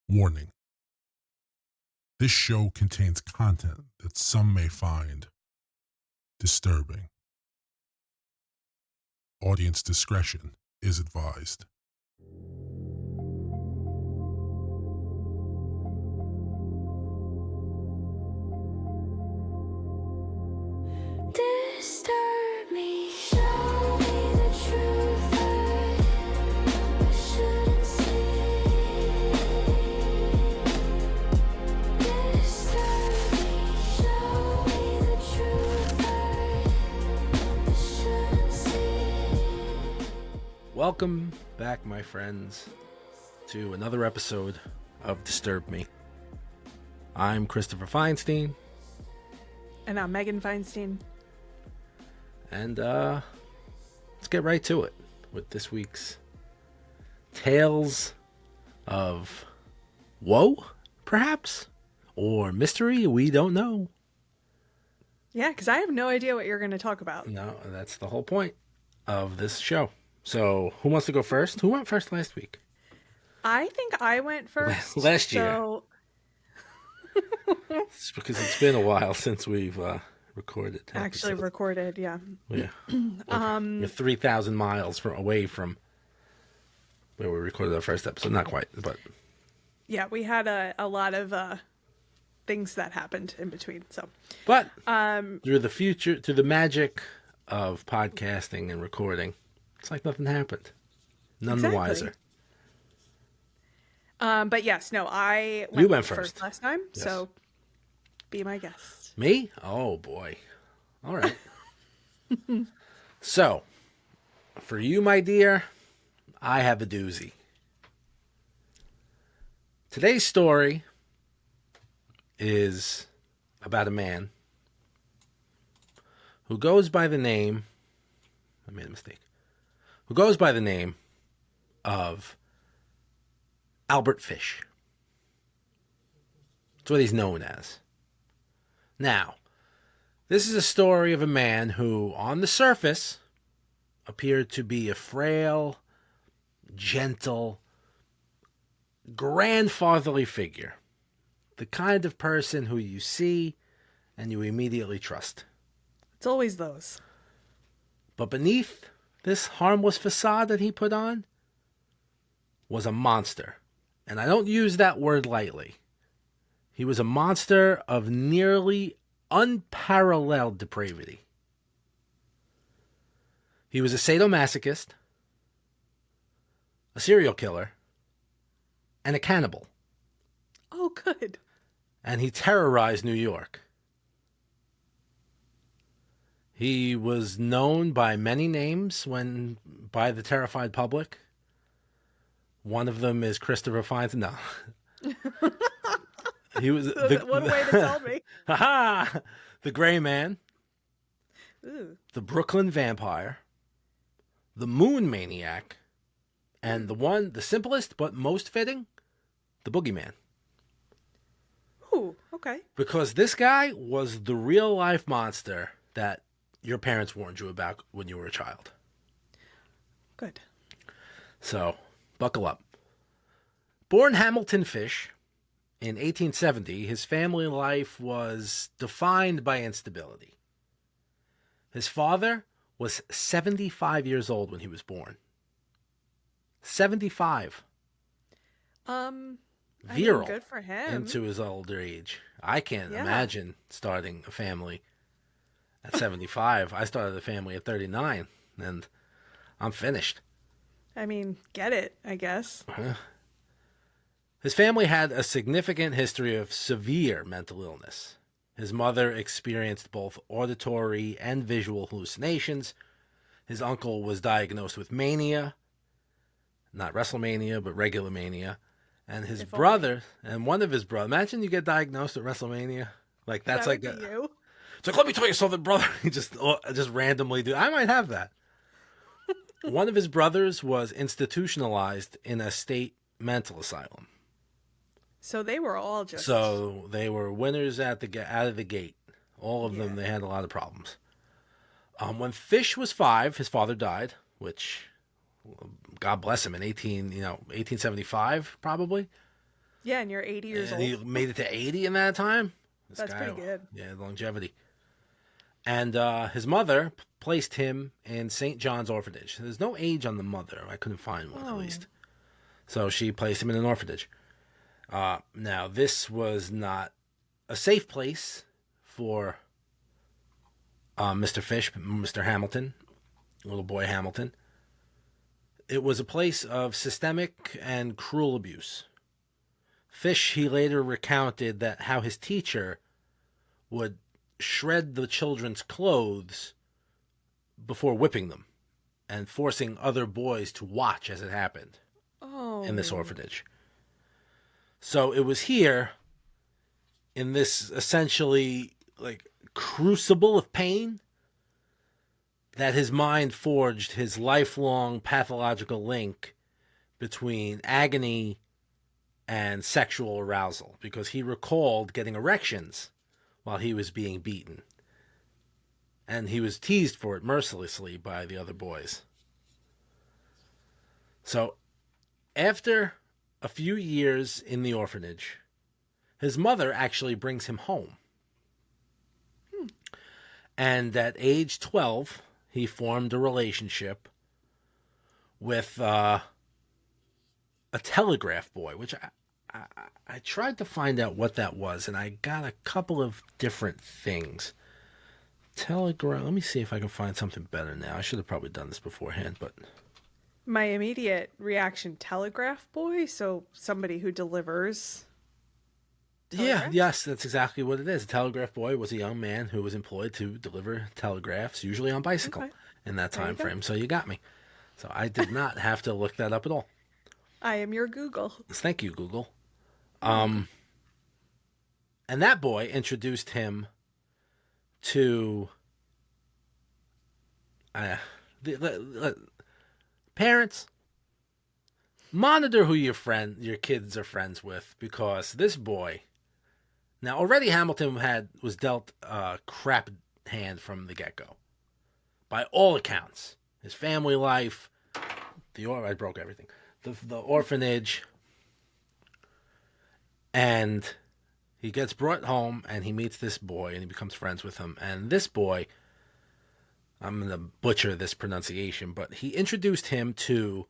Warning. This show contains content that some may find disturbing. Audience discretion is advised. Disturb me, show me the truth I shouldn't see. Disturb me, show me the truth I shouldn't see. Welcome back, my friends, to another episode of Disturb Me. I'm Christopher Feinstein, And I'm Meghan Feinstein. and let's get right to it with this week's Tales of Woe, perhaps? Or mystery, we don't know. Yeah, because I have no idea what you're going to talk about. No, that's the whole point of this show. So, who wants to go first? Who went first last week? I think I went first. Last year. So, It's because it's been a while since we've recorded. actually episode. recorded, yeah. Yeah. You're 3,000 miles away from where we recorded our first episode. Not quite, but Yeah, we had a lot of things that happened in between. So, through the magic of podcasting and recording, it's like nothing happened. None the Exactly. wiser. but yes, no, I You went first. last time. Yes. So, be my guest. Me? Oh boy. All right. So, for you, my dear, I have a doozy. Today's story is about a man who goes by the name, I made a mistake, who goes by the name of Albert Fish. That's what he's known as. Now, this is a story of a man who, on the surface, appeared to be a frail, gentle, grandfatherly figure. The kind of person who you see and you immediately trust. It's always those. But beneath this harmless facade that he put on was a monster. And I don't use that word lightly. He was a monster of nearly unparalleled depravity. He was a sadomasochist, a serial killer, and a cannibal. Oh, good. And he terrorized New York. He was known by many names by the terrified public. One of them is Christopher Feinstein. No. He was What a way to tell me. Ha! The Gray Man, Ooh. the Brooklyn Vampire, the Moon Maniac, and the simplest but most fitting, the Boogeyman. Ooh, okay. Because this guy was the real life monster that your parents warned you about when you were a child. Good. So, buckle up. Born Hamilton Fish in 1870, his family life was defined by instability. His father was 75 years old when he was born. 75. Virile good for him. into his older age. I can't Yeah. imagine starting a family at 75. I started a family at 39, and I'm finished. I mean, get it, I guess. His family had a significant history of severe mental illness. His mother experienced both auditory and visual hallucinations. His uncle was diagnosed with mania, not WrestleMania, but regular mania. And his If brother, and one of his brothers, imagine you get diagnosed with WrestleMania. Like, that's That like, would be you. it's like, let me tell you something, brother. He just randomly do. I might have that. One of his brothers was institutionalized in a state mental asylum. So they were all just... So they were winners out of the gate. All of them, they had a lot of problems. When Fish was 5, his father died, which God bless him, in 1875, probably. Yeah, and you're 80 years and old. he made it to 80 in that time. That's pretty good. Yeah, longevity. And his mother placed him in St. John's Orphanage. There's no age on the mother. I couldn't find one, at least. So she placed him in an orphanage. Now, this was not a safe place for Mr. Fish, Mr. Hamilton, little boy Hamilton. It was a place of systemic and cruel abuse. Fish, he later recounted that how his teacher would shred the children's clothes before whipping them and forcing other boys to watch as it happened in this orphanage. So it was here, in this essentially like crucible of pain, that his mind forged his lifelong pathological link between agony and sexual arousal, because he recalled getting erections while he was being beaten. And he was teased for it mercilessly by the other boys. So, after a few years in the orphanage, his mother actually brings him home. And at age 12, he formed a relationship with a telegraph boy, which I tried to find out what that was, and I got a couple of different things. Telegraph. Let me see if I can find something better now. I should have probably done this beforehand, but My immediate reaction, telegraph boy, so somebody who delivers. yes, that's exactly what it is. A telegraph boy was a young man who was employed to deliver telegraphs, usually on bicycle, Okay. in that There you time go. frame. So you got me. So I did not have to look that up at all. I am your Google. Thank you, Google. And that boy introduced him to parents. Monitor who your kids are friends with, because this boy. Now already Hamilton was dealt a crap hand from the get-go, by all accounts. His family life, I broke everything. The orphanage. And he gets brought home and he meets this boy and he becomes friends with him. And this boy, I'm going to butcher this pronunciation, but he introduced him to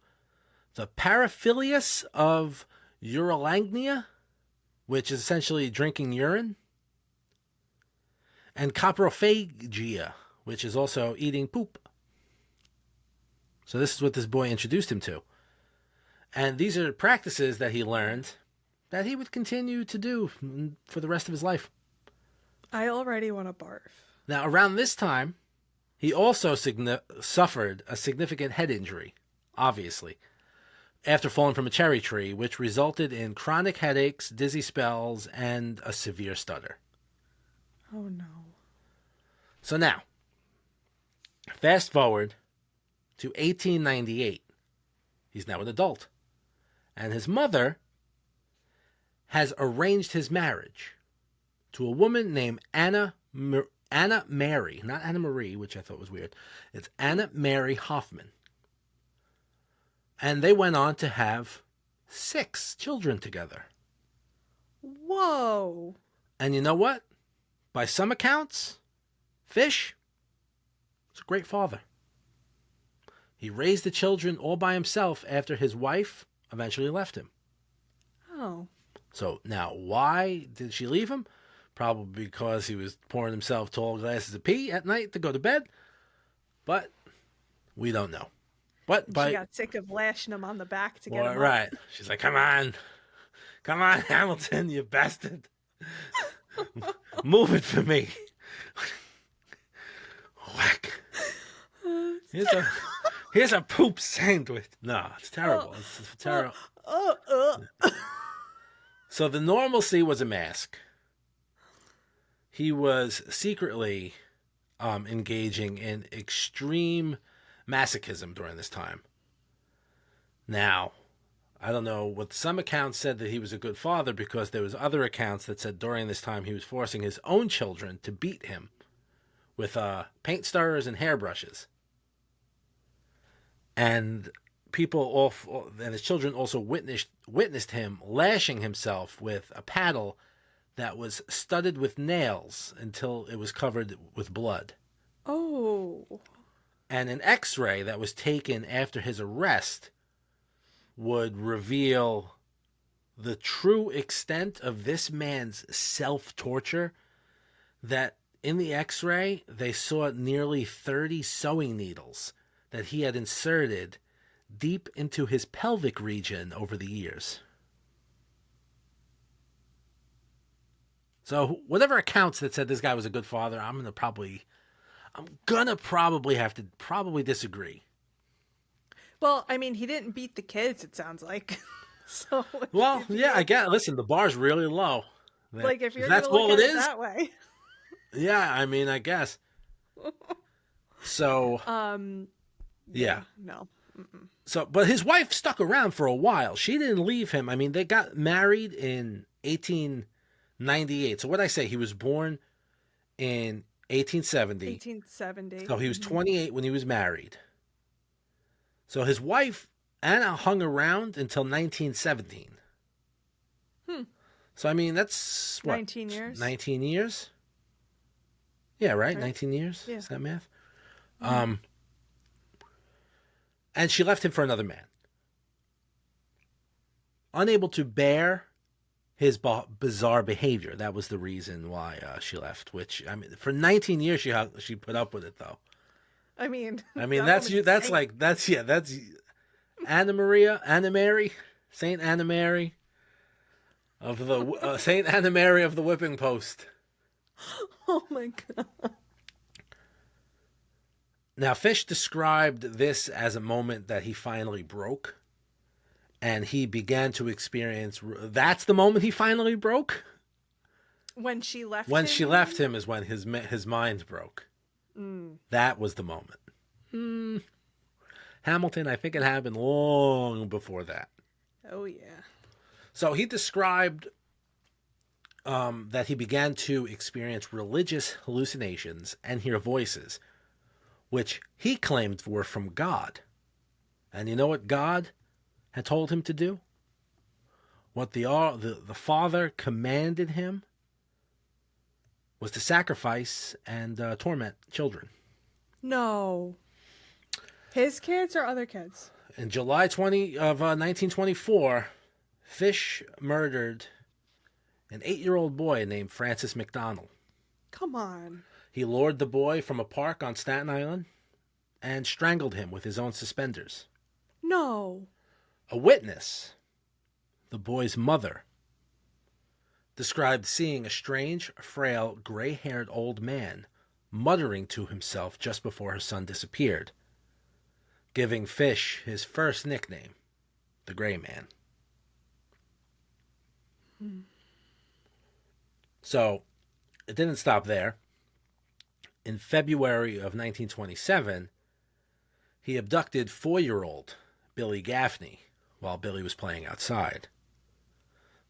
the paraphilius of urolagnia, which is essentially drinking urine, and coprophagia, which is also eating poop. So this is what this boy introduced him to. And these are practices that he learned that he would continue to do for the rest of his life. I already want to barf. Now, around this time, he also suffered a significant head injury, obviously, after falling from a cherry tree, which resulted in chronic headaches, dizzy spells, and a severe stutter. Oh no. So now, fast forward to 1898. He's now an adult. And his mother has arranged his marriage to a woman named Anna Mary, not Anna Marie, which I thought was weird. It's Anna Mary Hoffman. And they went on to have 6 children together. Whoa. And you know what? By some accounts, Fish was a great father. He raised the children all by himself after his wife eventually left him. Oh. So now, why did she leave him? Probably because he was pouring himself tall glasses of pee at night to go to bed. But we don't know. But She got sick of lashing him on the back to get him up. right. She's like, come on, Hamilton, you bastard. Move it for me. Whack. Here's a poop sandwich. No, it's terrible. It's terrible. So the normalcy was a mask. He was secretly engaging in extreme masochism during this time. Now, I don't know what some accounts said that he was a good father, because there was other accounts that said during this time he was forcing his own children to beat him with paint stirrers and hairbrushes. And and his children also witnessed him lashing himself with a paddle that was studded with nails until it was covered with blood. Oh. And an X-ray that was taken after his arrest would reveal the true extent of this man's self-torture. That in the X-ray, they saw nearly 30 sewing needles that he had inserted deep into his pelvic region over the years. So whatever accounts that said this guy was a good father, I'm gonna probably have to disagree. Well, I mean, he didn't beat the kids, it sounds like. So. Well, yeah, I get. Listen, the bar's really low. Like if you're that's gonna look all at it it is. that way. Yeah, I mean, I guess. So. Yeah. No. Mm-mm. So, but his wife stuck around for a while. She didn't leave him. I mean, they got married in 1898. So what I say, he was born in 1870. 1870. So he was 28 when he was married. So his wife, Anna, hung around until 1917. So, I mean, that's what? 19 years? 19 years? Yeah, right? 19 years? Yeah. Is that math? And she left him for another man. Unable to bear his bizarre behavior. That was the reason why she left, which, I mean, for 19 years she put up with it, though. I mean, that's Anna Mary, Saint Anna Mary of the Saint Anna Mary of the whipping post. Oh my God. Now, Fish described this as a moment that he finally broke, and he began to experience. That's the moment he finally broke. When she left. When she left him is when his mind broke. That was the moment. Hamilton, I think it happened long before that. Oh yeah. So he described that he began to experience religious hallucinations and hear voices, which he claimed were from God. And you know what God had told him to do? What the Father commanded him was to sacrifice and torment children. No. His kids or other kids? In July 20 of 1924, Fish murdered an 8-year-old boy named Francis McDonald. Come on. He lured the boy from a park on Staten Island and strangled him with his own suspenders. No. A witness, the boy's mother, described seeing a strange, frail, gray-haired old man muttering to himself just before her son disappeared, giving Fish his first nickname, the Gray Man. So, it didn't stop there. In February of 1927, he abducted 4-year-old Billy Gaffney while Billy was playing outside.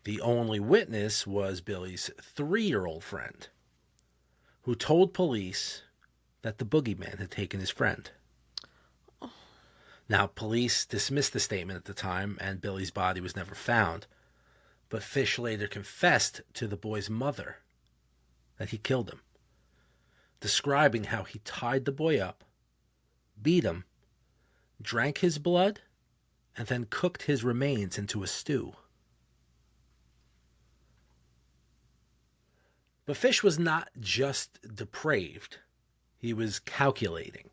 The only witness was Billy's 3-year-old friend, who told police that the boogeyman had taken his friend. Now, police dismissed the statement at the time, and Billy's body was never found. But Fish later confessed to the boy's mother that he killed him, describing how he tied the boy up, beat him, drank his blood, and then cooked his remains into a stew. But Fish was not just depraved. He was calculating.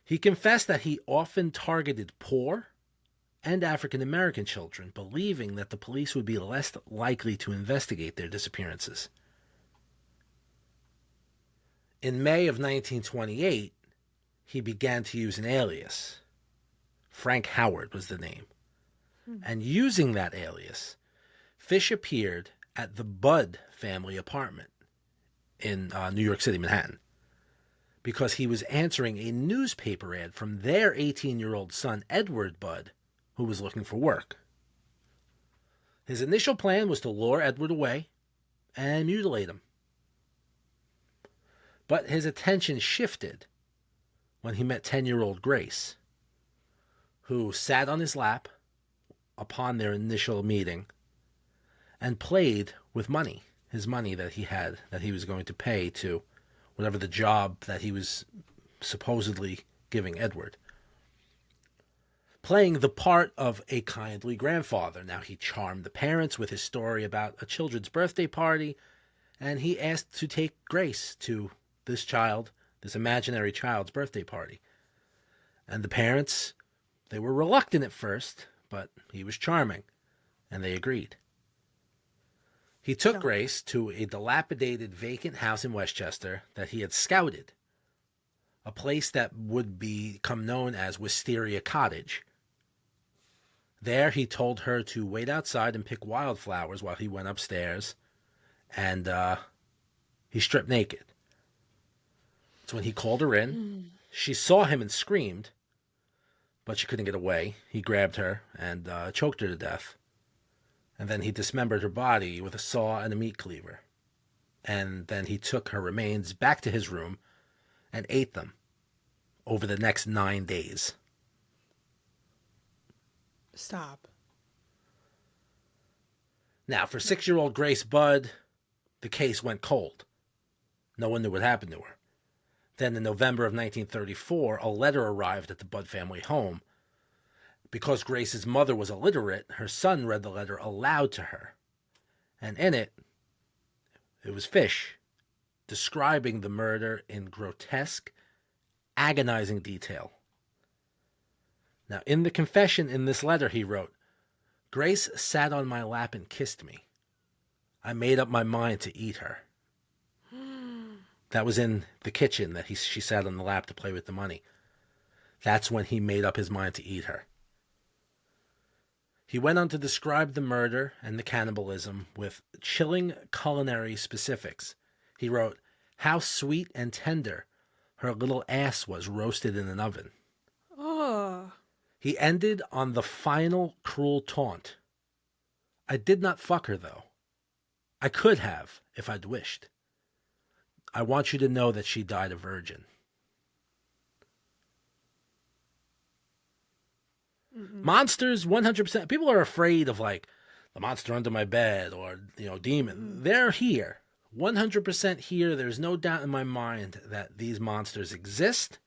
He confessed that he often targeted poor and African American children, believing that the police would be less likely to investigate their disappearances. In May of 1928, he began to use an alias. Frank Howard was the name. And using that alias, Fish appeared at the Budd family apartment in New York City, Manhattan, because he was answering a newspaper ad from their 18-year-old son, Edward Budd, who was looking for work. His initial plan was to lure Edward away and mutilate him. But his attention shifted when he met 10-year-old Grace, who sat on his lap upon their initial meeting and played with money, his money that he had, that he was going to pay to whatever the job that he was supposedly giving Edward. Playing the part of a kindly grandfather. Now, he charmed the parents with his story about a children's birthday party, and he asked to take Grace to this child, this imaginary child's birthday party. And the parents, they were reluctant at first, but he was charming, and they agreed. He took Grace to a dilapidated vacant house in Westchester that he had scouted, a place that would become known as Wisteria Cottage. There, he told her to wait outside and pick wildflowers while he went upstairs, and he stripped naked. So when he called her in, she saw him and screamed, but she couldn't get away. He grabbed her and choked her to death, and then he dismembered her body with a saw and a meat cleaver. And then he took her remains back to his room and ate them over the next 9 days. Stop. Now, for 6-year-old Grace Budd, the case went cold. No one knew what happened to her. Then in November of 1934, a letter arrived at the Budd family home. Because Grace's mother was illiterate, her son read the letter aloud to her. And in it was Fish, describing the murder in grotesque, agonizing detail. Now, in the confession in this letter, he wrote, "Grace sat on my lap and kissed me. I made up my mind to eat her." That was in the kitchen that she sat on the lap to play with the money. That's when he made up his mind to eat her. He went on to describe the murder and the cannibalism with chilling culinary specifics. He wrote, "How sweet and tender her little ass was roasted in an oven." Oh. He ended on the final cruel taunt. "I did not fuck her, though. I could have, if I'd wished. I want you to know that she died a virgin." Monsters, 100%. People are afraid of, like, the monster under my bed or, demon. They're here. 100% here. There's no doubt in my mind that these monsters exist.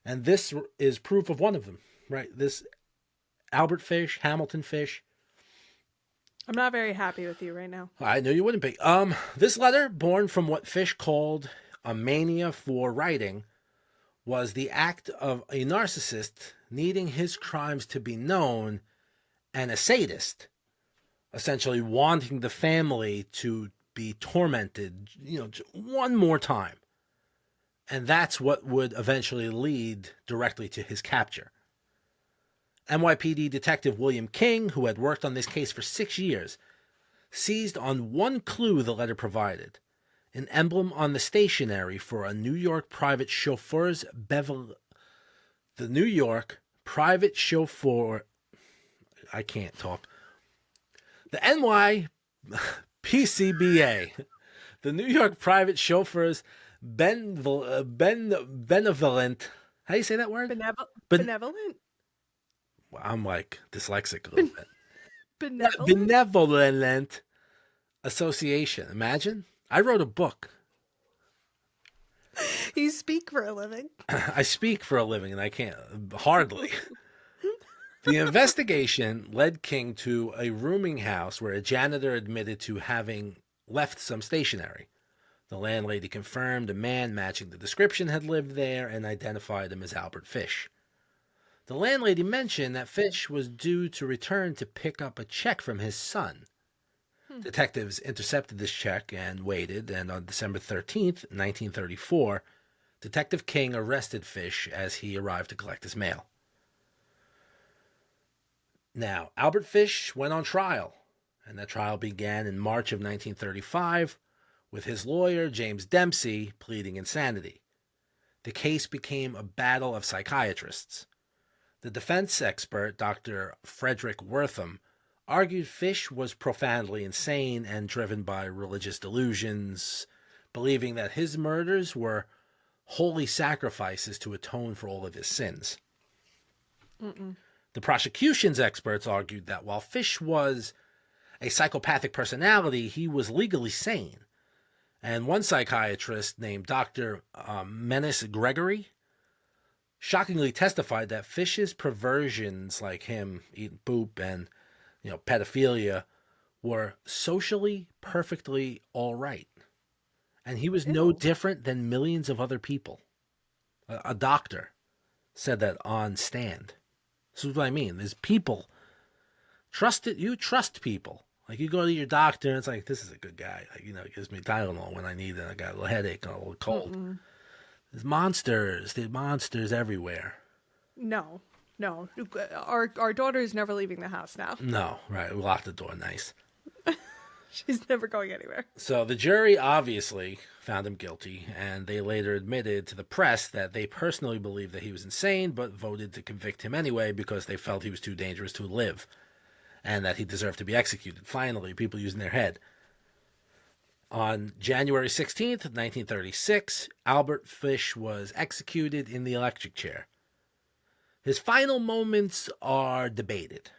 And this is proof of one of them, right? This Albert Fish, Hamilton Fish. I'm not very happy with you right now. I knew you wouldn't be. This letter, born from what Fish called a mania for writing, was the act of a narcissist needing his crimes to be known and a sadist, essentially wanting the family to be tormented, one more time. And that's what would eventually lead directly to his capture. NYPD Detective William King, who had worked on this case for 6 years, seized on one clue the letter provided, an emblem on the stationery for a New York private chauffeur's the New York private chauffeur, I can't talk, the NYPCBA, the New York private chauffeur's benevolent, how do you say that word? Benevolent? I'm like dyslexic a little bit. Benevolent? Benevolent Association. Imagine. I wrote a book. You speak for a living. I speak for a living and I can't, hardly. The investigation led King to a rooming house where a janitor admitted to having left some stationery. The landlady confirmed a man matching the description had lived there and identified him as Albert Fish. The landlady mentioned that Fish was due to return to pick up a check from his son. Detectives intercepted this check and waited, and on December 13th, 1934, Detective King arrested Fish as he arrived to collect his mail. Now, Albert Fish went on trial, and that trial began in March of 1935 with his lawyer, James Dempsey, pleading insanity. The case became a battle of psychiatrists. The defense expert, Dr. Frederick Wortham, argued Fish was profoundly insane and driven by religious delusions, believing that his murders were holy sacrifices to atone for all of his sins. The prosecution's experts argued that while Fish was a psychopathic personality, he was legally sane. And one psychiatrist named Dr. Menace Gregory shockingly testified that Fish's perversions, like him eating poop and pedophilia, were socially perfectly all right. And he was no different than millions of other people. A doctor said that on stand. This is what I mean. There's people. You trust people. Like, you go to your doctor and it's like, this is a good guy. Like, he gives me Tylenol when I need it. I got a little headache and a little cold. There's monsters everywhere. No. Our daughter is never leaving the house now. No, right. We locked the door. Nice. She's never going anywhere. So the jury obviously found him guilty, and they later admitted to the press that they personally believed that he was insane, but voted to convict him anyway because they felt he was too dangerous to live and that he deserved to be executed. Finally, people using their head. On January 16th, 1936, Albert Fish was executed in the electric chair. His final moments are debated.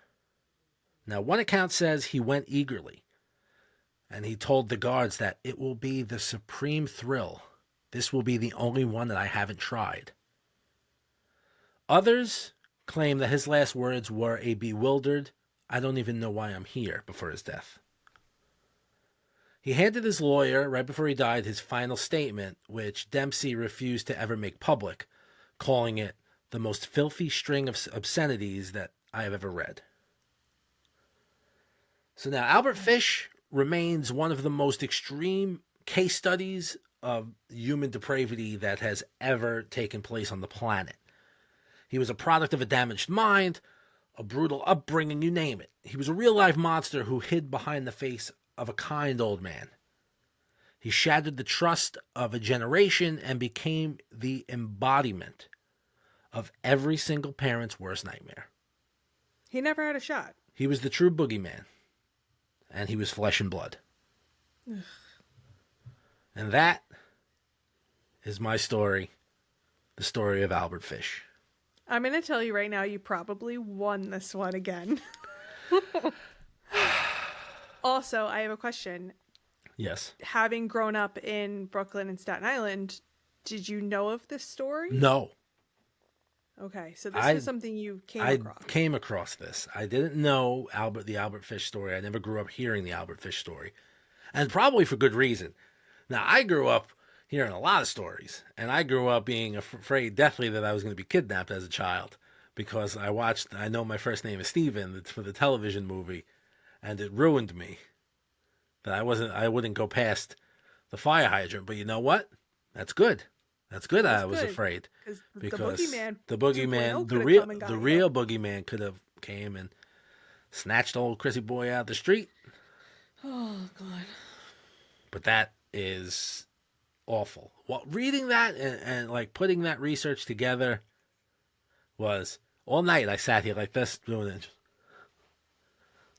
Now, one account says he went eagerly, and he told the guards that it will be the supreme thrill. This will be the only one that I haven't tried. Others claim that his last words were a bewildered, I don't even know why I'm here, before his death. He handed his lawyer, right before he died, his final statement, which Dempsey refused to ever make public, calling it the most filthy string of obscenities that I have ever read. So now, Albert Fish remains one of the most extreme case studies of human depravity that has ever taken place on the planet. He was a product of a damaged mind, a brutal upbringing, you name it. He was a real-life monster who hid behind the face of a kind old man. He shattered the trust of a generation and became the embodiment of every single parent's worst nightmare. He never had a shot. He was the true boogeyman, and he was flesh and blood. And that is my story, the story of Albert Fish. I'm going to tell you right now, you probably won this one again. Also, I have a question. Yes. Having grown up in Brooklyn and Staten Island, did you know of this story? No. Okay, so this is something you came across. I came across this. I didn't know the Albert Fish story. I never grew up hearing the Albert Fish story. And probably for good reason. Now, I grew up hearing a lot of stories, and I grew up being afraid deathly that I was going to be kidnapped as a child because I Know My First Name is Steven for the television movie, and it ruined me that I wouldn't go past the fire hydrant. But you know what? That's good. That's good. I was afraid because the boogeyman, the real boogeyman could have came and snatched old Chrissy boy out the street. Oh God! But that is awful. Well, reading that and like putting that research together was all night. I sat here like this doing it,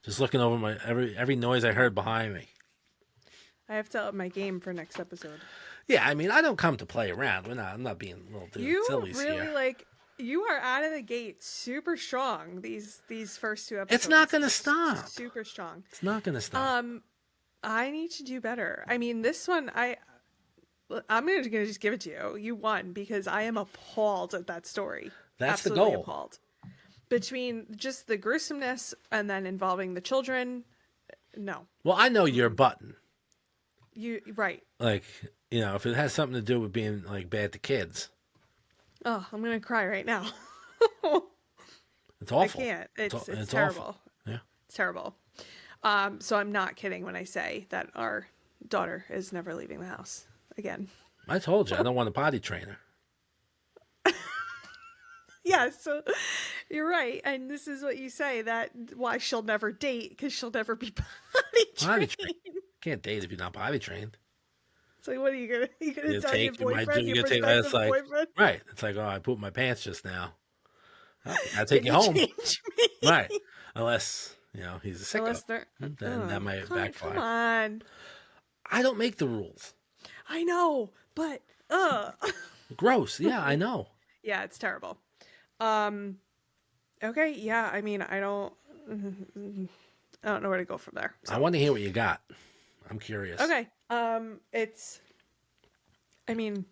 just looking over my every noise I heard behind me. I have to up my game for next episode. Yeah, I mean, I don't come to play around. I'm not being little sillies here. You really you are out of the gate super strong. These first two episodes. It's not going to stop. Super strong. It's not going to stop. I need to do better. I mean, this one I'm going to just give it to you. You won because I am appalled at that story. That's absolutely the goal. Appalled. Between just the gruesomeness and then involving the children, no. Well, I know your button. Right. Like, if it has something to do with being like bad to kids. Oh, I'm going to cry right now. It's awful. I can't. It's terrible. Awful. Yeah. It's terrible. So I'm not kidding when I say that our daughter is never leaving the house again. I told you, I don't want a potty trainer. Yeah, so you're right. And this is what you say, that why she'll never date, because she'll never be potty trained. Can't date if you're not potty trained. So what are you gonna tell your boyfriend? Your prospective boyfriend? Right. It's like, oh, I pooped my pants just now. I'll take you home. Change me? Right. Unless, he's a sicko. Then that might backfire. Come on. I don't make the rules. I know, but Gross. Yeah, I know. Yeah, it's terrible. Okay, yeah. I mean, I don't know where to go from there. I want to hear what you got. I'm curious. Okay. It's. I mean,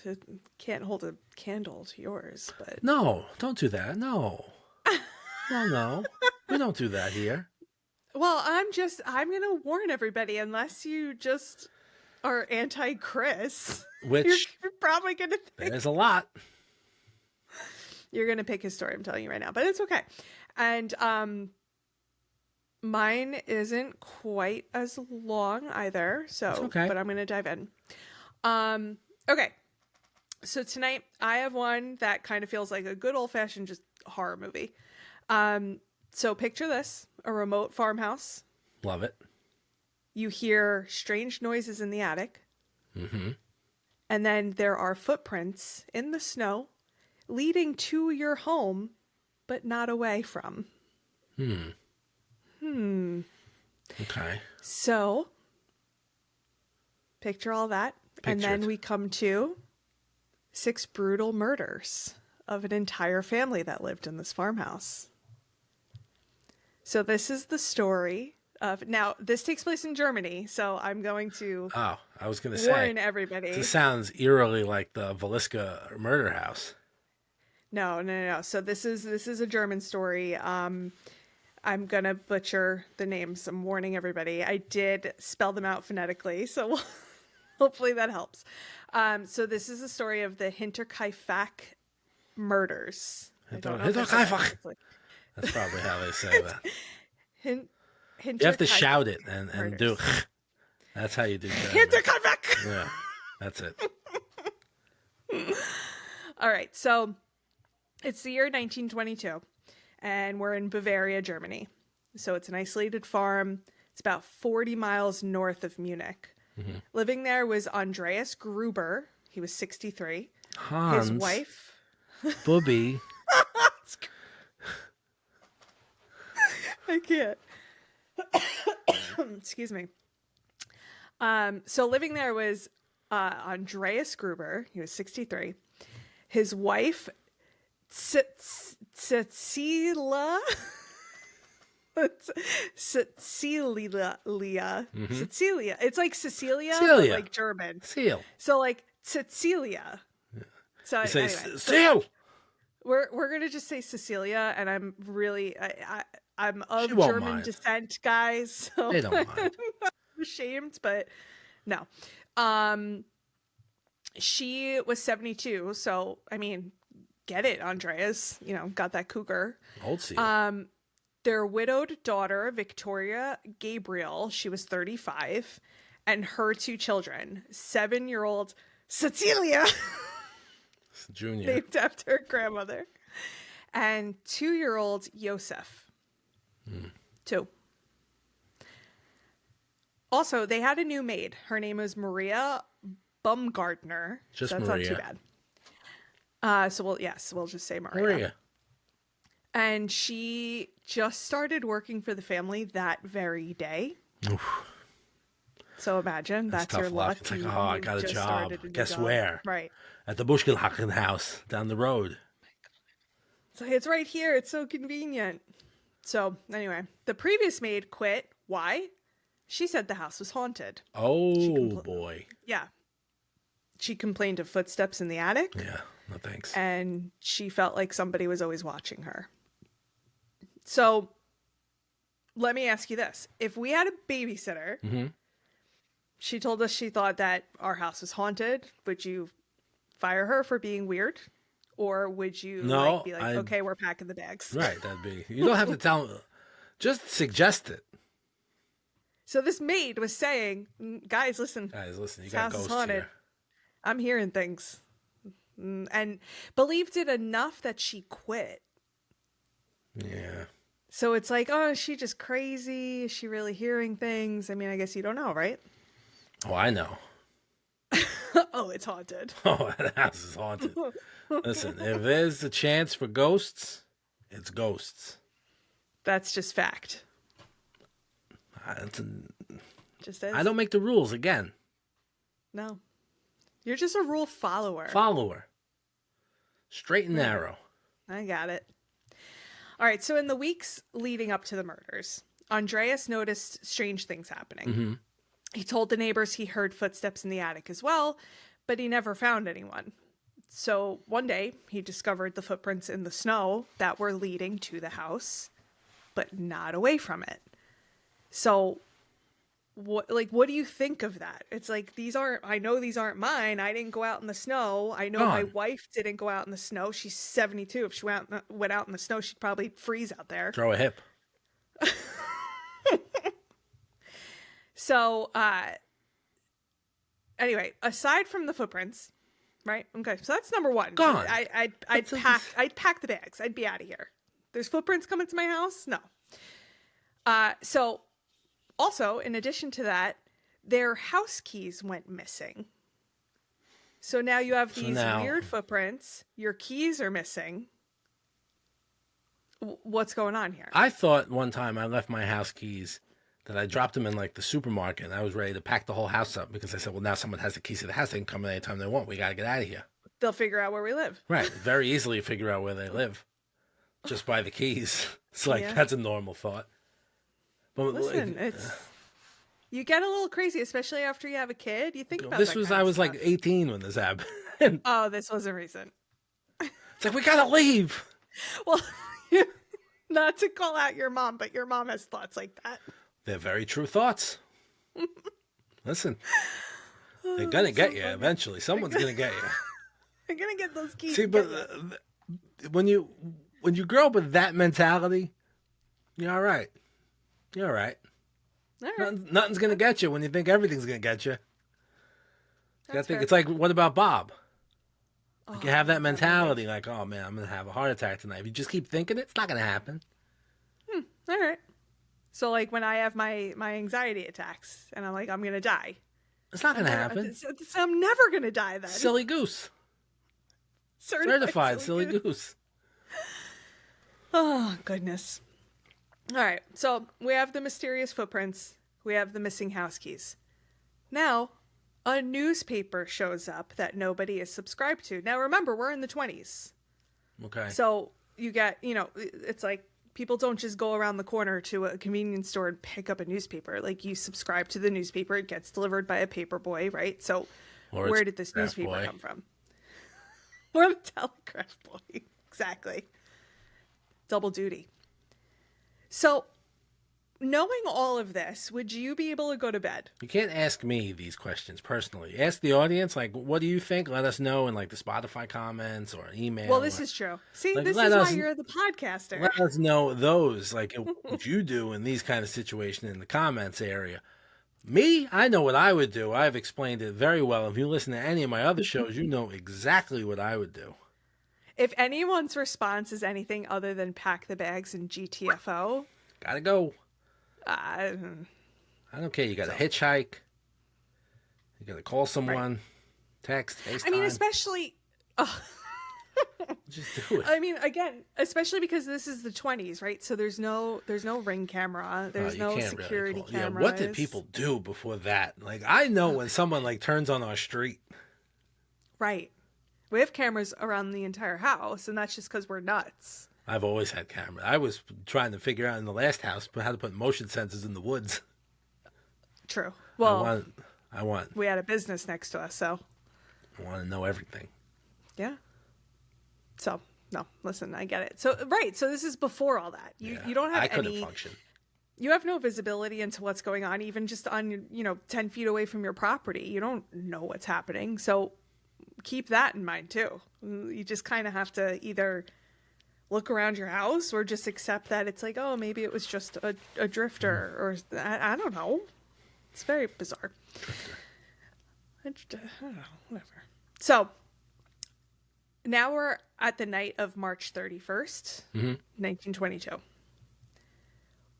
it can't hold a candle to yours, but No, don't do that. No. No. We don't do that here. well, I'm gonna warn everybody. Unless you just are anti-Chris, Which you're probably gonna think there's a lot. you're gonna pick his story. I'm telling you right now, but it's okay. And mine isn't quite as long either. So, It's okay. but I'm gonna dive in. Okay. So tonight I have one that kind of feels like a good old-fashioned just horror movie. So picture this, a remote farmhouse. Love it. You hear strange noises in the attic. Mm-hmm. And then there are footprints in the snow leading to your home, but not away from. Okay. So picture all that. And then Pictured. we come to 6 brutal murders of an entire family that lived in this farmhouse. So this is the story of, now this takes place in Germany, so I'm going to Oh, I was going to say. warn everybody. This sounds eerily like the Velisca murder house. No. So this is a German story. I'm gonna butcher the names. I'm warning everybody. I did spell them out phonetically, so hopefully that helps. So this is the story of the Hinterkaifeck murders. I don't know if I said that Hinterkaifeck. correctly. That's probably how they say that. Hin- You have to Hinterkaifeck shout it and do. murders. That's how you do that. Hinterkaifeck. Yeah, that's it. All right, so it's the year 1922, and we're in Bavaria, Germany. So it's an isolated farm. It's about 40 miles north of Munich. Living there was Andreas Gruber. He was 63. Hans, His wife. Booby. I can't. Excuse me. So living there was Andreas Gruber. He was 63. His wife, Cecilia. Cecilia. Cecilia. It's like Cecilia, but Celia. like German. Seal. So like Cecilia. So You say anyway, seal. we're gonna just say Cecilia, and I'm really I'm of She won't German mind. descent, guys. So They don't mind. I'm ashamed, but no. She was 72, so I mean, get it, Andreas. You know, got that cougar. Old seal. Their widowed daughter, Victoria Gabriel, she was 35, and her 2 children, 7-year-old Cecilia, Junior. named after her grandmother, and 2-year-old Joseph. 2. Also, they had a new maid. Her name was Maria Baumgartner. Just so that's Maria. not too bad. So we'll just say Maria. And she just started working for the family that very day. Oof. So imagine that's your tough luck. luck. It's like, You- oh, I you got a just job. started new Guess job. where? Right. At the Bushkelhaken house down the road. So it's right here. It's so convenient. So anyway, the previous maid quit. Why? She said the house was haunted. Oh, boy. Yeah. She complained of footsteps in the attic, Yeah, no thanks. and she felt like somebody was always watching her. So let me ask you this. If we had a babysitter, Mhm. she told us she thought that our house was haunted, would you fire her for being weird? Or would you No, be like, I'd- okay, we're packing the bags? Right, that'd be. You don't have to tell them. Just suggest it. So this maid was saying, guys, listen, Guys, listen, you this got house is ghosts haunted. here. I'm hearing things. And believed it enough that she quit. Yeah. So it's like, oh, is she just crazy? Is she really hearing things? I mean, I guess you don't know, right? Oh, I know. Oh, it's haunted. Oh, that house is haunted. Listen, if there's a chance for ghosts, it's ghosts. That's just fact. It's Just is. I don't make the rules again. No. You're just a rule follower. Follower. Straight and narrow. I got it. All right, so in the weeks leading up to the murders, Andreas noticed strange things happening. Mm-hmm. He told the neighbors he heard footsteps in the attic as well, but he never found anyone. So one day, he discovered the footprints in the snow that were leading to the house, but not away from it. So what do you think of that? It's like, I know these aren't mine. I didn't go out in the snow. I know my Gone. wife didn't go out in the snow. She's 72. If she went out in the snow, she'd probably freeze out there. Throw a hip. So, anyway, aside from the footprints, right? Okay, so that's number one. Gone. I'd pack the bags. I'd be out of here. There's footprints coming to my house? No. So, also, in addition to that, their house keys went missing. So now you have these weird footprints. Your keys are missing. What's going on here? I thought one time I left my house keys, that I dropped them in like the supermarket, and I was ready to pack the whole house up because I said, well, now someone has the keys to the house. They can come in anytime they want. We got to get out of here. They'll figure out where we live. Right. Very easily figure out where they live just by the keys. It's like, Yeah. that's a normal thought. But Listen, you get a little crazy, especially after you have a kid. You think about that I was like 18 when this happened. Oh, this wasn't recent. It's like, we got to leave. Well, not to call out your mom, but your mom has thoughts like that. They're very true thoughts. Listen, they're going to get you eventually. Someone's going to get you. You're gonna get those keys. See, but when you grow up with that mentality, you're all right. You're all right. All right. Nothing's going to get you when you think everything's going to get you. You gotta That's think, fair. it's like, what about Bob? Like, you have that Oh, mentality, like, oh man, I'm going to have a heart attack tonight. If you just keep thinking it, it's not going to happen. all right. So, like, when I have my anxiety attacks, and I'm like, I'm gonna die. It's not going to happen. So I'm never gonna die then. Silly goose. Certified silly goose. Oh, goodness. All right. So we have the mysterious footprints. We have the missing house keys. Now, a newspaper shows up that nobody is subscribed to. Now, remember, we're in the 20s. Okay. So you get, it's like people don't just go around the corner to a convenience store and pick up a newspaper. Like, you subscribe to the newspaper. It gets delivered by a paper boy, right? So Or where it's did this Telegraph newspaper boy. come from? Or the telegraph boy. Exactly. Double duty. So, knowing all of this, would you be able to go to bed? You can't ask me these questions personally. Ask the audience, like, what do you think? Let us know in, like, the Spotify comments or email. Well, this is true. See, Like, this let is why us- you're the podcaster. Let us know those, like, what you do in these kind of situations in the comments area. Me, I know what I would do. I've explained it very well. If you listen to any of my other shows, you know exactly what I would do. If anyone's response is anything other than pack the bags and GTFO, Gotta go. uh, I don't care. You gotta hitchhike. You gotta call someone. Text, FaceTime. I mean, especially, Just do it. I mean, again, especially because this is the 20s, right? So there's no Ring camera, there's You no can't security call. cameras. Yeah, what did people do before that? Like, I know when someone, like, turns on our street. Right. We have cameras around the entire house, and that's just because we're nuts. I've always had camera. I was trying to figure out in the last house how to put motion sensors in the woods. True. Well, I want we had a business next to us, so to know everything. yeah. So no, listen, I get it. So right, so this is before all that. You don't have I couldn't any. function. You have no visibility into what's going on, even just on 10 feet away from your property. You don't know what's happening, so keep that in mind too. You just kind of have to either look around your house or just accept that it's like, oh, maybe it was just a drifter, or I don't know. It's very bizarre. I don't know, whatever. So now we're at the night of March 31st, 1922.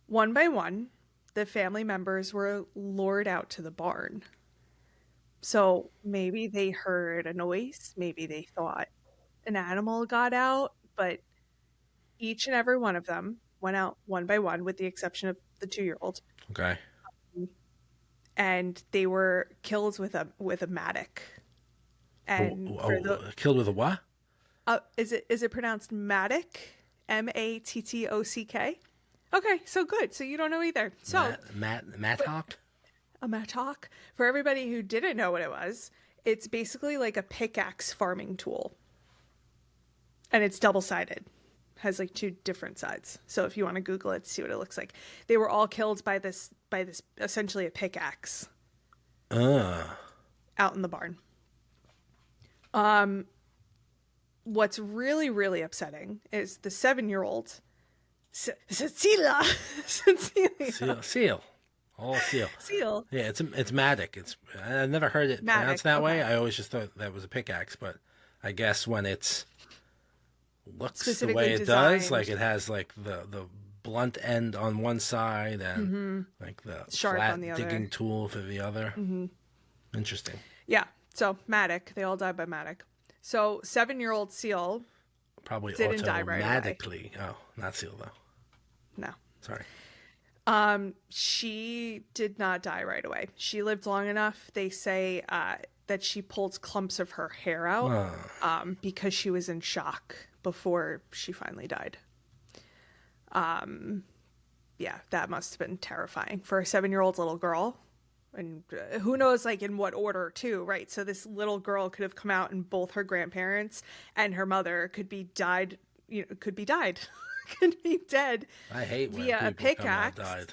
One by one, the family members were lured out to the barn. So maybe they heard a noise, maybe they thought an animal got out, but each and every one of them went out one by one, with the exception of the 2-year-old, Okay. and they were killed with a mattock. And for the, Killed with a what? is it pronounced mattock? Mattock. Okay, so good. So you don't know either. So Mattock? a mattock, for everybody who didn't know what it was, it's basically like a pickaxe farming tool. And it's double-sided. Has like two different sides. So if you want to Google it, see what it looks like. They were all killed by this essentially a pickaxe. Out in the barn. What's really, really upsetting is the 7-year-old Cecilia. Seal. All seal. Seal. Yeah, it's Matic. I've never heard it pronounced that way. I always just thought that was a pickaxe, but I guess when it's looks the way it does, like it has like the blunt end on one side and like the sharp flat on the other digging tool for the other. Interesting. Yeah. So Matic, they all died by Matic. So 7-year-old Seal Probably didn't die right away. automatically. Oh, not Seal though. No. Sorry. She did not die right away. She lived long enough. They say that she pulled clumps of her hair out because she was in shock before she finally died. Yeah, that must have been terrifying for a 7-year-old little girl. And who knows, like, in what order, too, right? So this little girl could have come out and both her grandparents and her mother could be dead. Could be dead I hate when via a people come out pickaxe. died.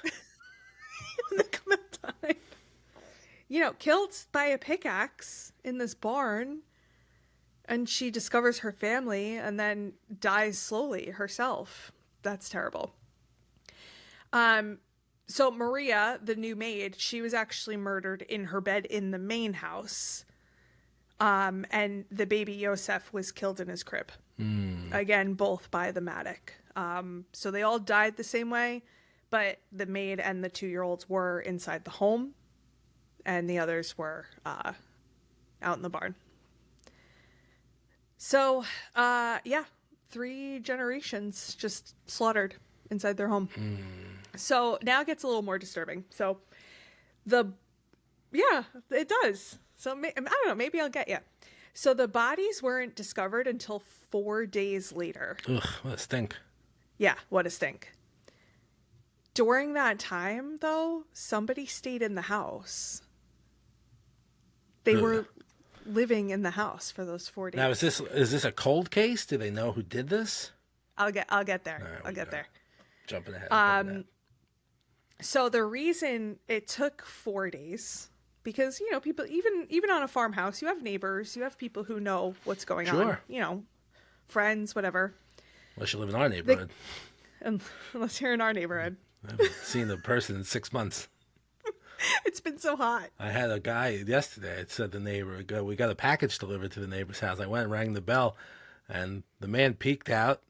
When they come out died. Killed by a pickaxe in this barn. And she discovers her family and then dies slowly herself. That's terrible. So Maria, the new maid, she was actually murdered in her bed in the main house. And the baby Yosef was killed in his crib. Again, both by the Matic. So they all died the same way, but the maid and the 2-year-olds were inside the home, and the others were out in the barn. So, 3 generations just slaughtered inside their home. So now it gets a little more disturbing. So it does. So I don't know, maybe I'll get you. So the bodies weren't discovered until 4 days later. Ugh, what a stink. Yeah, what a stink. During that time, though, somebody stayed in the house. They were living in the house for those 4 days. Now, is this a cold case? Do they know who did this? I'll get there. Right, I'll get there. Jumping ahead. So the reason it took 4 days, because people, even on a farmhouse, you have neighbors, you have people who know what's going on. Friends, whatever. Unless you live in our neighborhood. Unless you're in our neighborhood. I haven't seen the person in 6 months. It's been so hot. I had a guy yesterday. It said the neighbor, we got a package delivered to the neighbor's house. I went and rang the bell, and the man peeked out,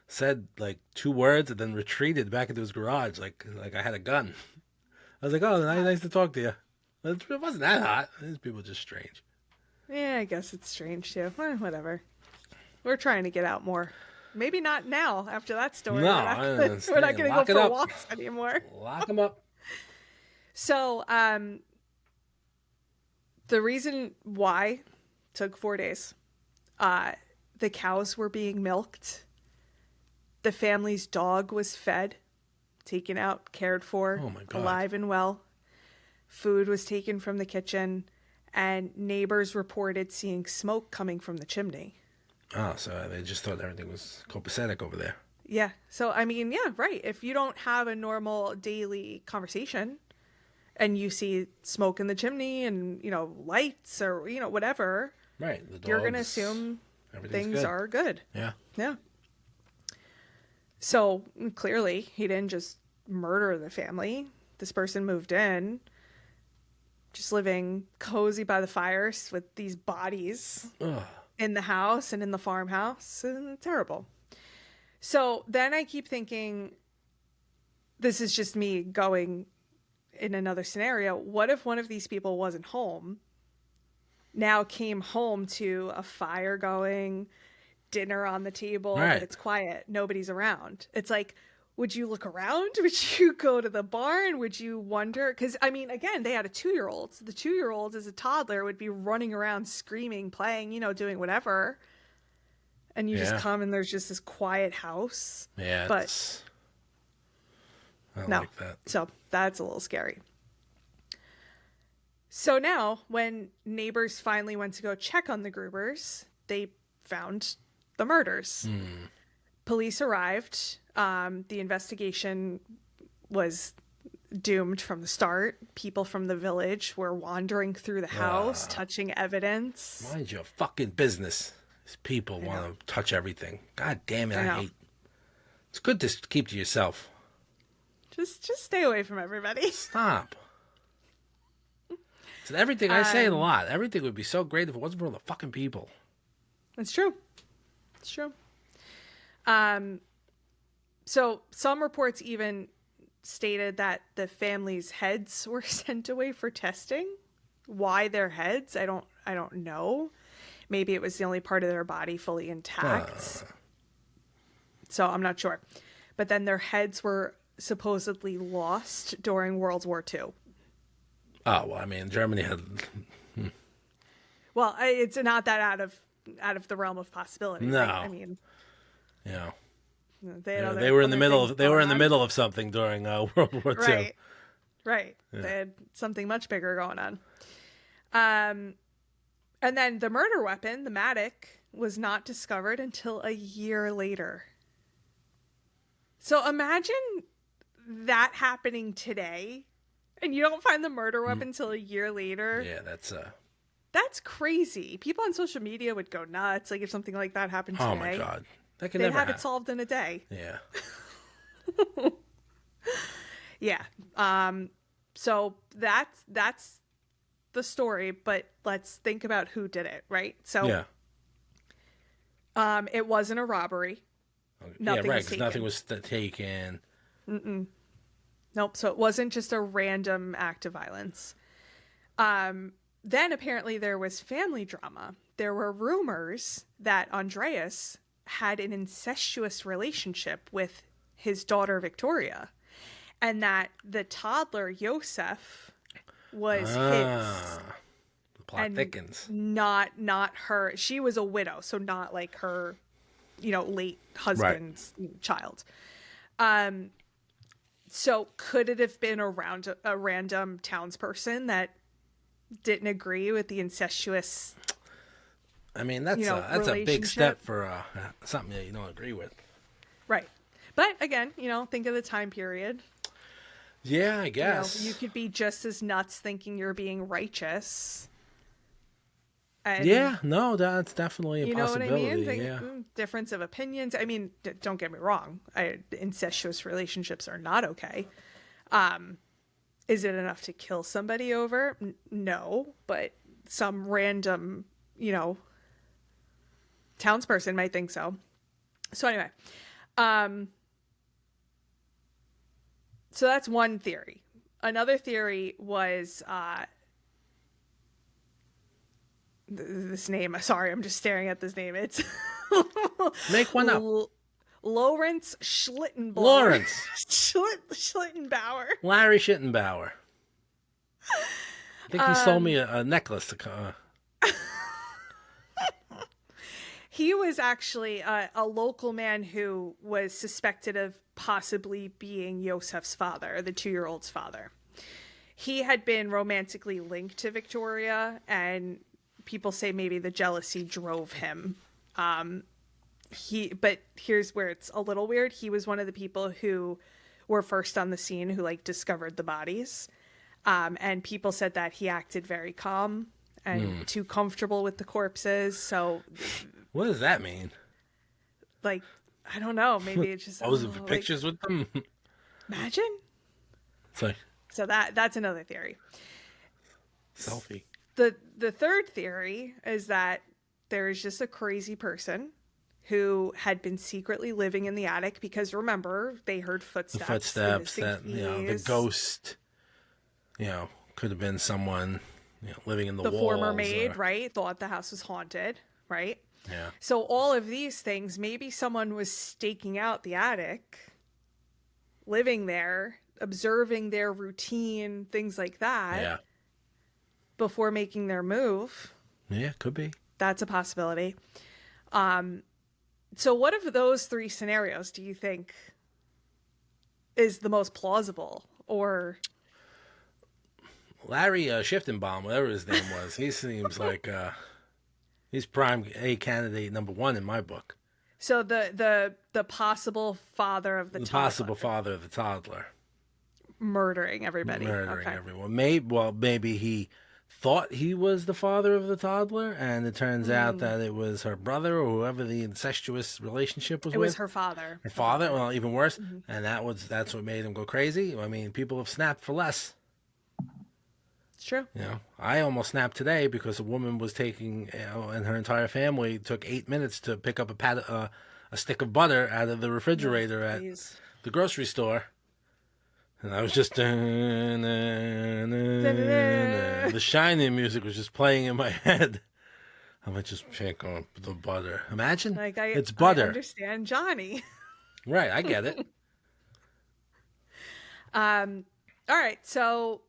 said like 2 words, and then retreated back into his garage like I had a gun. I was like, oh, nice to talk to you. It wasn't that hot. These people are just strange. Yeah, I guess it's strange too. Whatever. We're trying to get out more. Maybe not now after that story. No, we're not going to go for walks anymore. Lock them up. So, the reason why it took 4 days, the cows were being milked. The family's dog was fed, taken out, cared for, Oh my God. alive and well. Food was taken from the kitchen, and neighbors reported seeing smoke coming from the chimney. Oh, so they just thought everything was copacetic over there. Yeah. So, I mean, yeah, right. If you don't have a normal daily conversation and you see smoke in the chimney and, lights or, whatever, Right. you're going to assume things are good. Yeah. Yeah. So clearly he didn't just murder the family. This person moved in, just living cozy by the fires with these bodies. Ugh. In the house and in the farmhouse. Terrible. So then I keep thinking, this is just me going in another scenario. What if one of these people wasn't home, now came home to a fire going, dinner on the table, Right. but it's quiet, nobody's around? It's like, would you look around? Would you go to the barn? Would you wonder? Because, I mean, again, they had a 2-year-old. So the 2-year-old as a toddler would be running around screaming, playing, doing whatever. and you just Yeah. come and there's just this quiet house. Yeah, But I don't no. like that. So that's a little scary. So now, when neighbors finally went to go check on the Grubers, they found the murders. Police arrived. The investigation was doomed from the start. People from the village were wandering through the house, touching evidence. Mind your fucking business. These people know. want to touch everything. God damn it, I I know. hate. It's good to keep to yourself. Just stay away from everybody. Stop. So everything, I say it a lot. Everything would be so great if it wasn't for all the fucking people. It's true. It's true. So some reports even stated that the family's heads were sent away for testing. Why their heads? I don't know. Maybe it was the only part of their body fully intact. So I'm not sure. But then their heads were supposedly lost during World War II. Oh, well, I mean, Germany had. Well, it's not that out of the realm of possibility. No. Right? I mean, You know, they had they were in the other middle. things They were going in the on. middle of something during World War II. Right. Right. They had something much bigger going on. And then the murder weapon, the mattock, was not discovered until a year later. So imagine that happening today and you don't find the murder weapon until a year later. Yeah, That's crazy. People on social media would go nuts. Like if something like that happened today. oh my god, that could They'd never have happen. it solved in a day. Yeah. Yeah. So that's the story, but let's think about who did it, right? So Yeah. it wasn't a robbery. Nothing yeah, right. was 'Cause taken. nothing was taken. Nope. So it wasn't just a random act of violence. Then apparently there was family drama. There were rumors that Andreas had an incestuous relationship with his daughter Victoria, and that the toddler Yosef was his. The plot And thickens. not her. She was a widow, so not like her, late husband's child. So could it have been a random townsperson that didn't agree with the incestuous? I mean, that's a big relationship? step for something that you don't agree with. Right. But again, think of the time period. Yeah, I guess. You could be just as nuts thinking you're being righteous. And, Yeah, no, that's definitely a you know what I possibility. mean? Like, Yeah. difference of opinions. I mean, don't get me wrong. Incestuous relationships are not okay. Is it enough to kill somebody over? No, but some random, townsperson might think so. So anyway, so that's one theory. Another theory was this name. Sorry, I'm just staring at this name. It's Make one up. Lawrence Schlittenbauer. Lawrence. Schlittenbauer. Larry Schittenbauer. I think he sold me a necklace to He was actually a local man who was suspected of possibly being Yosef's father, the 2-year-old's father. He had been romantically linked to Victoria, and people say maybe the jealousy drove him. But here's where it's a little weird. He was one of the people who were first on the scene who discovered the bodies. And people said that he acted very calm and too comfortable with the corpses. So What does that mean? I don't know. Maybe it's just Was it for pictures with them? Imagine. It's like So that's another theory. selfie. The third theory is that there is just a crazy person who had been secretly living in the attic because remember they heard The footsteps. footsteps the that missing the keys. ghost, could have been someone living in the The walls. former maid, or- right, thought the house was haunted, right? Yeah. So all of these things, maybe someone was staking out the attic, living there, observing their routine, things like that, Yeah. before making their move. Yeah, could be. That's a possibility. So what of those three scenarios do you think is the most plausible? Or Larry Shiftenbaum, whatever his name was, he seems like he's prime A candidate number one in my book. so the possible father of the The toddler possible father of the toddler. murdering everybody. Murdering Okay. everyone. Maybe he thought he was the father of the toddler, and it turns out that it was her brother or whoever the incestuous relationship was It with. was her father. Her father. Well, even worse, and that's what made him go crazy. I mean, people have snapped for less. It's true. You know, I almost snapped today because a woman was taking, and her entire family took 8 minutes to pick up a stick of butter out of the refrigerator at Please. the grocery store. And I was just the Shining music was just playing in my head. I'm gonna just pick up the butter. Imagine, Like it's I butter, understand Johnny. right? I get it. All right, so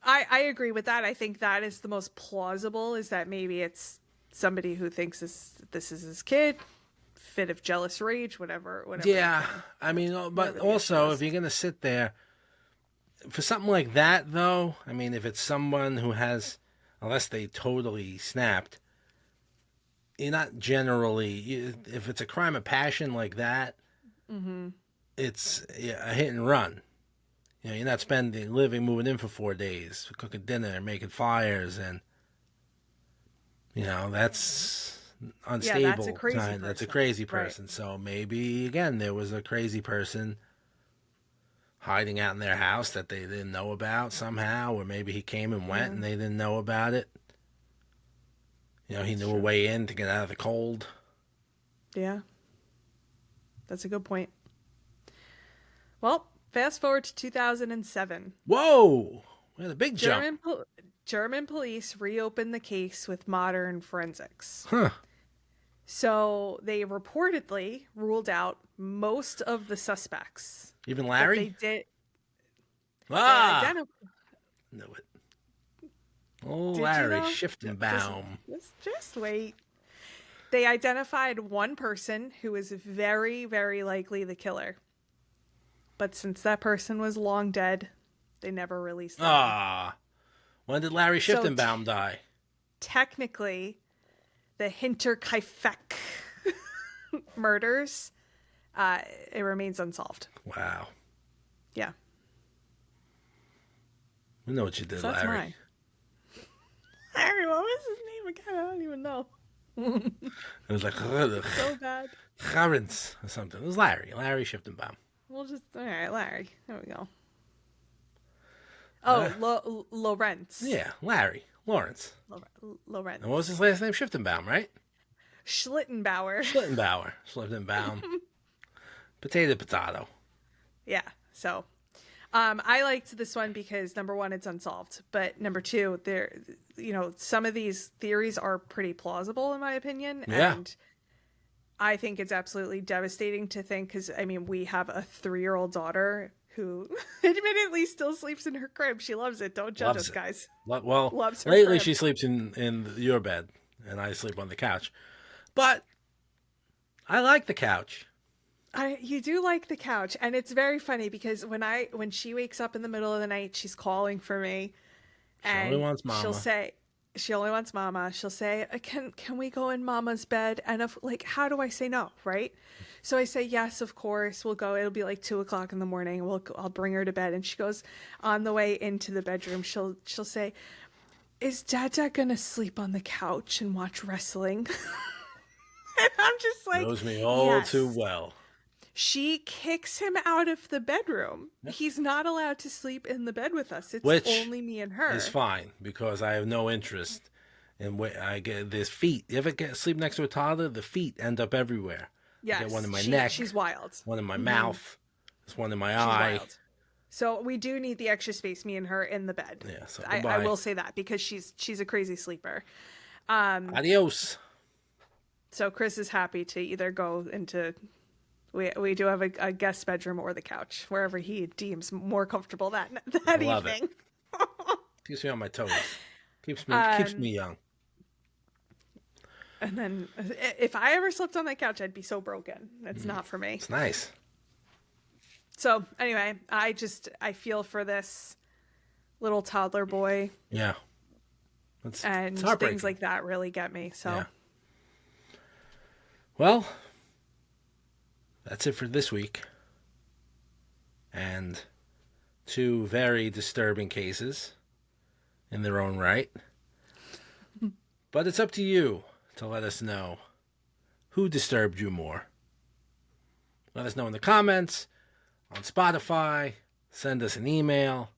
I agree with that. I think that is the most plausible. Is that maybe it's somebody who thinks this is his kid, fit of jealous rage, whatever. Yeah, I mean, but whatever the also issue is. if you're gonna sit there for something like that, though, I mean, if it's someone who has, unless they totally snapped, you're not generally. If it's a crime of passion like that, it's a hit and run. You know, you're not moving in for 4 days, cooking dinner, making fires, and that's unstable. that's a crazy That's a person. crazy Right. person. So maybe again, there was a crazy person hiding out in their house that they didn't know about somehow, or maybe he came and went and they didn't know about it. You know, he knew a way in to get out of the cold. Yeah, that's a good point. Well, fast forward to 2007. Whoa, we had a big jump. German police reopened the case with modern forensics. Huh. So they reportedly ruled out most of the suspects. Even But Larry? they did. Ah, They identified. knew it. Oh, Did you Larry know? Shiftenbaum. Just wait. They identified one person who is very, very likely the killer. But since that person was long dead, they never released them. Ah, when did Larry So Shiftenbaum die? Technically, the Hinterkaifeck murders, it remains unsolved. Wow, Yeah. we know what you did, So that's Larry. mine. Larry, what was his name again? I don't even know. It was like So bad. Clarence or something. It was Larry Shiftenbaum. We'll just, all right, Larry. There we go. Oh, Lawrence. Yeah, Lawrence. Lawrence. And what was his last name? Shiftenbaum, right? Schlittenbauer. Schlittenbaum. Potato. Yeah. So, I liked this one because number one, it's unsolved, but number two, some of these theories are pretty plausible in my opinion. Yeah. And I think it's absolutely devastating to think, because I mean, we have a 3-year-old daughter who admittedly still sleeps in her crib. She loves it. Don't judge us, guys. Well, Loves her lately crib. she sleeps in your bed, and I sleep on the couch. But I like the couch. You do like the couch, and it's very funny because when she wakes up in the middle of the night, she's calling for me, and only wants mama. she only wants mama. She'll say, "Can we go in mama's bed?" And how do I say no, right? So I say yes, of course. We'll go. It'll be like 2:00 in the morning. I'll bring her to bed, and she goes on the way into the bedroom. She'll say, "Is Dada gonna sleep on the couch and watch wrestling?" And I'm just like, Knows me all yes. too well. She kicks him out of the bedroom. Yep. He's not allowed to sleep in the bed with us. It's Which only me and her. It's fine because I have no interest in I get this feet. You ever sleep next to a toddler? The feet end up everywhere. Yes, I get one in my neck. She's wild. One in my mouth. There's one in my She's eye. Wild. So we do need the extra space, me and her, in the bed. Yeah, so I will say that because she's a crazy sleeper. Adios. So Chris is happy to either go into. We do have a guest bedroom or the couch, wherever he deems more comfortable that Love evening. Keeps me on my toes. Keeps me young. And then if I ever slept on that couch, I'd be so broken. It's not for me. It's nice. So anyway, I feel for this little toddler boy. Yeah. And it's heartbreaking. things like that really get me. So, Yeah. Well, that's it for this week. And 2 very disturbing cases in their own right. But it's up to you to let us know who disturbed you more. Let us know in the comments, on Spotify, send us an email.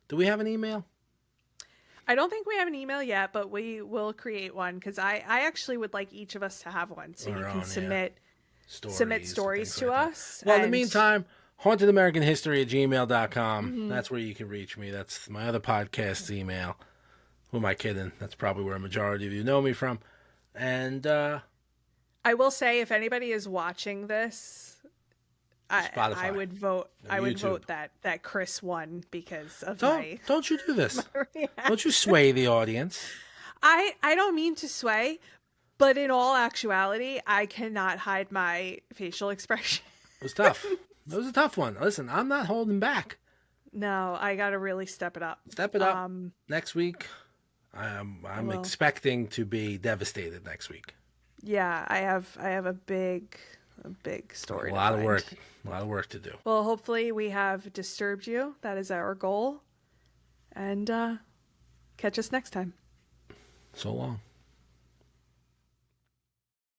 Do we have an email? I don't think we have an email yet, but we will create one because I actually would like each of us to have one so you can submit stories to us. Well, in the meantime, hauntedamericanhistory@gmail.com. That's where you can reach me. That's my other podcast's email. Who am I kidding? That's probably where a majority of you know me from. And I will say, if anybody is watching this, Spotify, I would vote. or I would YouTube. vote that Chris won because of don't you do this. reaction. Don't you sway the audience. I don't mean to sway, but in all actuality, I cannot hide my facial expression. It was tough. It was a tough one. Listen, I'm not holding back. No, I got to really step it up. Step it up. Next week, I'm expecting to be devastated next week. Yeah, I have a big story. A lot of to work. find. A lot of work to do. Well, hopefully we have disturbed you. That is our goal. And catch us next time. So long.